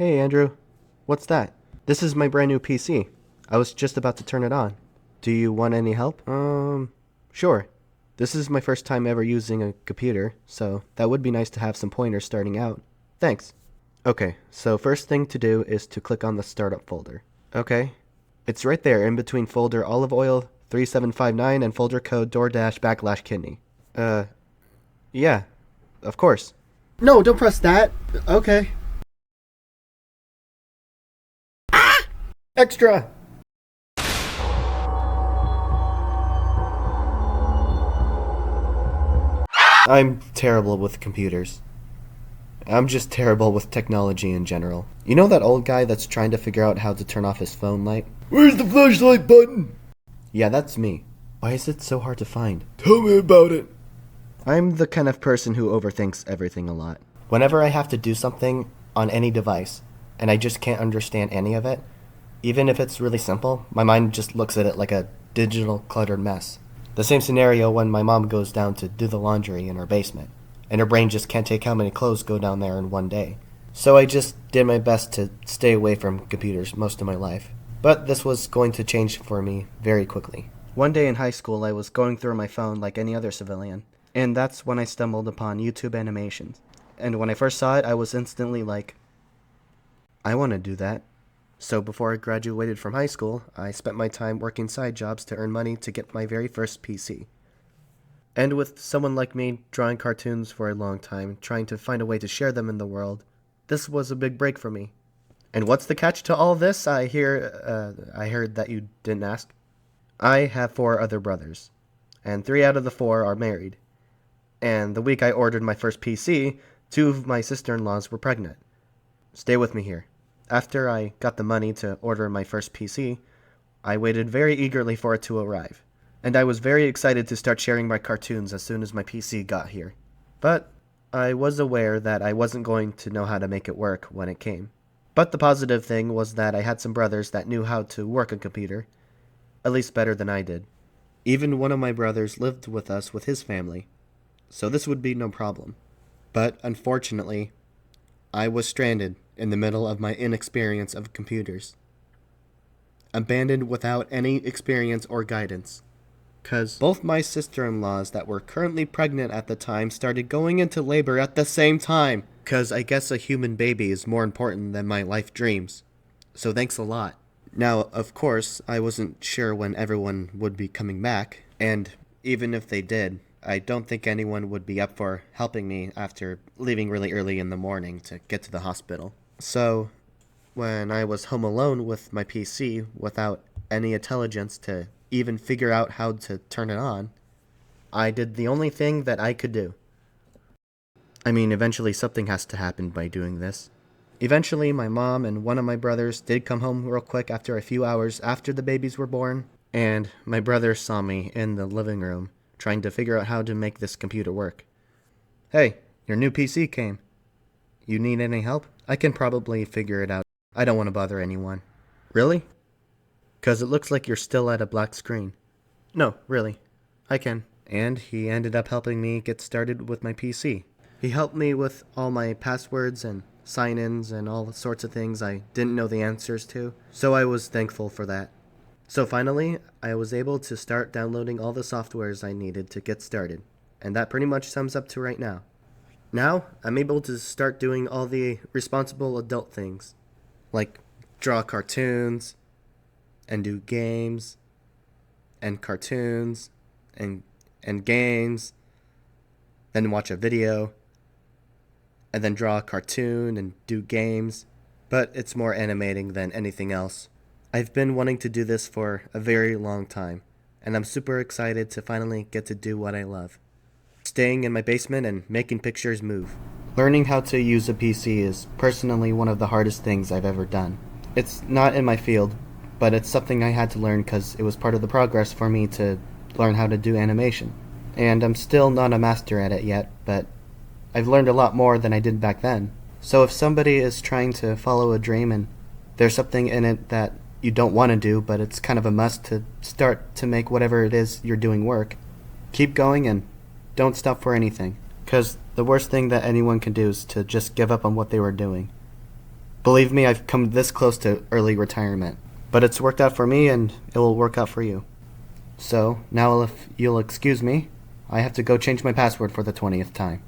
Hey Andrew, what's that? This is my brand new PC. I was just about to turn it on. Do you want any help? Sure. This is my first time ever using a computer, so that would be nice to have some pointers starting out. Thanks. Okay, so first thing to do is to click on the startup folder. Okay. It's right there in between folder olive oil 3759 and folder code DoorDash /kidney. Uh, yeah, of course. No, don't press that. Okay. Extra! I'm terrible with computers. I'm just terrible with technology in general. You know that old guy that's trying to figure out how to turn off his phone light? Where's the flashlight button? Yeah, that's me. Why is it so hard to find? Tell me about it. I'm the kind of person who overthinks everything a lot. Whenever I have to do something on any device, and I just can't understand any of it, even if it's really simple, my mind just looks at it like a digital cluttered mess. The same scenario when my mom goes down to do the laundry in her basement, and her brain just can't take how many clothes go down there in one day. So I just did my best to stay away from computers most of my life. But this was going to change for me very quickly. One day in high school, I was going through my phone like any other civilian, and that's when I stumbled upon YouTube animations. And when I first saw it, I was instantly like, I want to do that. So before I graduated from high school, I spent my time working side jobs to earn money to get my very first PC. And with someone like me drawing cartoons for a long time, trying to find a way to share them in the world, this was a big break for me. And what's the catch to all this? I heard that you didn't ask. I have 4 other brothers, and 3 out of the 4 are married. And the week I ordered my first PC, 2 of my sister-in-laws were pregnant. Stay with me here. After I got the money to order my first PC, I waited very eagerly for it to arrive, and I was very excited to start sharing my cartoons as soon as my PC got here. But I was aware that I wasn't going to know how to make it work when it came. But the positive thing was that I had some brothers that knew how to work a computer, at least better than I did. Even one of my brothers lived with us with his family, so this would be no problem. But unfortunately, I was stranded in the middle of my inexperience of computers. Abandoned without any experience or guidance. 'Cause both my sister-in-laws that were currently pregnant at the time started going into labor at the same time. 'Cause I guess a human baby is more important than my life dreams. So thanks a lot. Now, of course, I wasn't sure when everyone would be coming back, and even if they did, I don't think anyone would be up for helping me after leaving really early in the morning to get to the hospital. So, when I was home alone with my PC without any intelligence to even figure out how to turn it on, I did the only thing that I could do. I mean, eventually something has to happen by doing this. Eventually, my mom and one of my brothers did come home real quick after a few hours after the babies were born, and my brother saw me in the living room trying to figure out how to make this computer work. Hey, your new PC came. You need any help? I can probably figure it out. I don't want to bother anyone. Really? 'Cause it looks like you're still at a black screen. No, really. I can. And he ended up helping me get started with my PC. He helped me with all my passwords and sign-ins and all sorts of things I didn't know the answers to, so I was thankful for that. So finally, I was able to start downloading all the softwares I needed to get started, and that pretty much sums up to right now. Now, I'm able to start doing all the responsible adult things, like draw cartoons, and do games, and cartoons, and games, then watch a video, and then draw a cartoon and do games, but it's more animating than anything else. I've been wanting to do this for a very long time, and I'm super excited to finally get to do what I love. Staying in my basement and making pictures move. Learning how to use a PC is personally one of the hardest things I've ever done. It's not in my field, but it's something I had to learn because it was part of the progress for me to learn how to do animation. And I'm still not a master at it yet, but I've learned a lot more than I did back then. So if somebody is trying to follow a dream and there's something in it that you don't want to do, but it's kind of a must to start to make whatever it is you're doing work, keep going and don't stop for anything. Because the worst thing that anyone can do is to just give up on what they were doing. Believe me, I've come this close to early retirement. But it's worked out for me, and it will work out for you. So, now if you'll excuse me, I have to go change my password for the 20th time.